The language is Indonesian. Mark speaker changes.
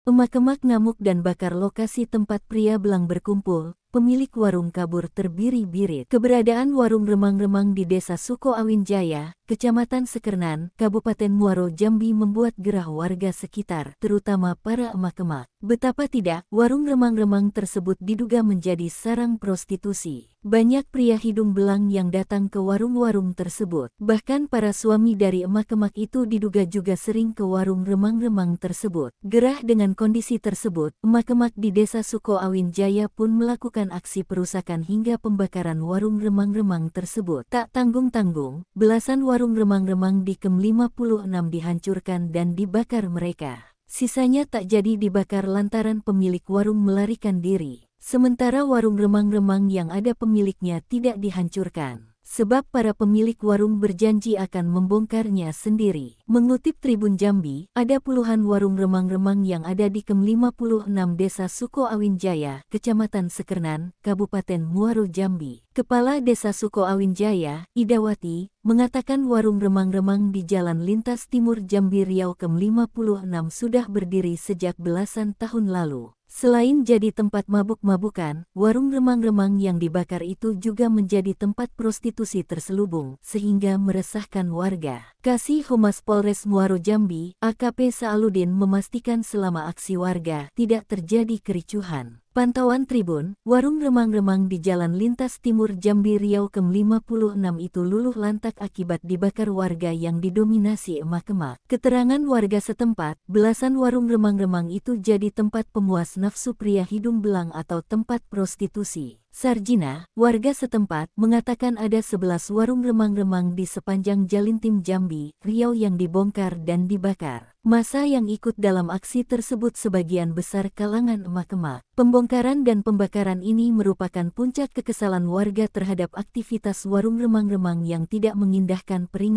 Speaker 1: Emak-emak ngamuk dan bakar lokasi tempat pria belang berkumpul, pemilik warung kabur terbiri-birit. Keberadaan warung remang-remang di Desa Sukoawin Jaya, Kecamatan Sekernan, Kabupaten Muaro Jambi membuat gerah warga sekitar, terutama para emak-emak. Betapa tidak, warung remang-remang tersebut diduga menjadi sarang prostitusi. Banyak pria hidung belang yang datang ke warung-warung tersebut. Bahkan para suami dari emak-emak itu diduga juga sering ke warung remang-remang tersebut. Gerah dengan kondisi tersebut, emak-emak di Desa Sukoawin Jaya pun melakukan aksi perusakan hingga pembakaran warung remang-remang tersebut. Tak tanggung-tanggung, belasan warung remang-remang di Kem 56 dihancurkan dan dibakar mereka. Sisanya tak jadi dibakar lantaran pemilik warung melarikan diri. Sementara warung remang-remang yang ada pemiliknya tidak dihancurkan, sebab para pemilik warung berjanji akan membongkarnya sendiri. Mengutip Tribun Jambi, ada puluhan warung remang-remang yang ada di Kem 56 Desa Sukoawin Jaya, Kecamatan Sekernan, Kabupaten Muaro Jambi. Kepala Desa Sukoawin Jaya, Idawati, mengatakan warung remang-remang di Jalan Lintas Timur Jambi Riau Kem 56 sudah berdiri sejak belasan tahun lalu. Selain jadi tempat mabuk-mabukan, warung remang-remang yang dibakar itu juga menjadi tempat prostitusi terselubung, sehingga meresahkan warga. Kasih Humas Polres Muaro Jambi, AKP Saaludin memastikan selama aksi warga tidak terjadi kericuhan. Pantauan Tribun, warung remang-remang di Jalan Lintas Timur Jambi Riau Kem 56 itu luluh lantak akibat dibakar warga yang didominasi emak-emak. Keterangan warga setempat, belasan warung remang-remang itu jadi tempat pemuas nafsu pria hidung belang atau tempat prostitusi. Sarjina, warga setempat, mengatakan ada 11 warung remang-remang di sepanjang Jalintim Jambi, Riau yang dibongkar dan dibakar. Masa yang ikut dalam aksi tersebut sebagian besar kalangan emak-emak. Pembongkaran dan pembakaran ini merupakan puncak kekesalan warga terhadap aktivitas warung remang-remang yang tidak mengindahkan peringatan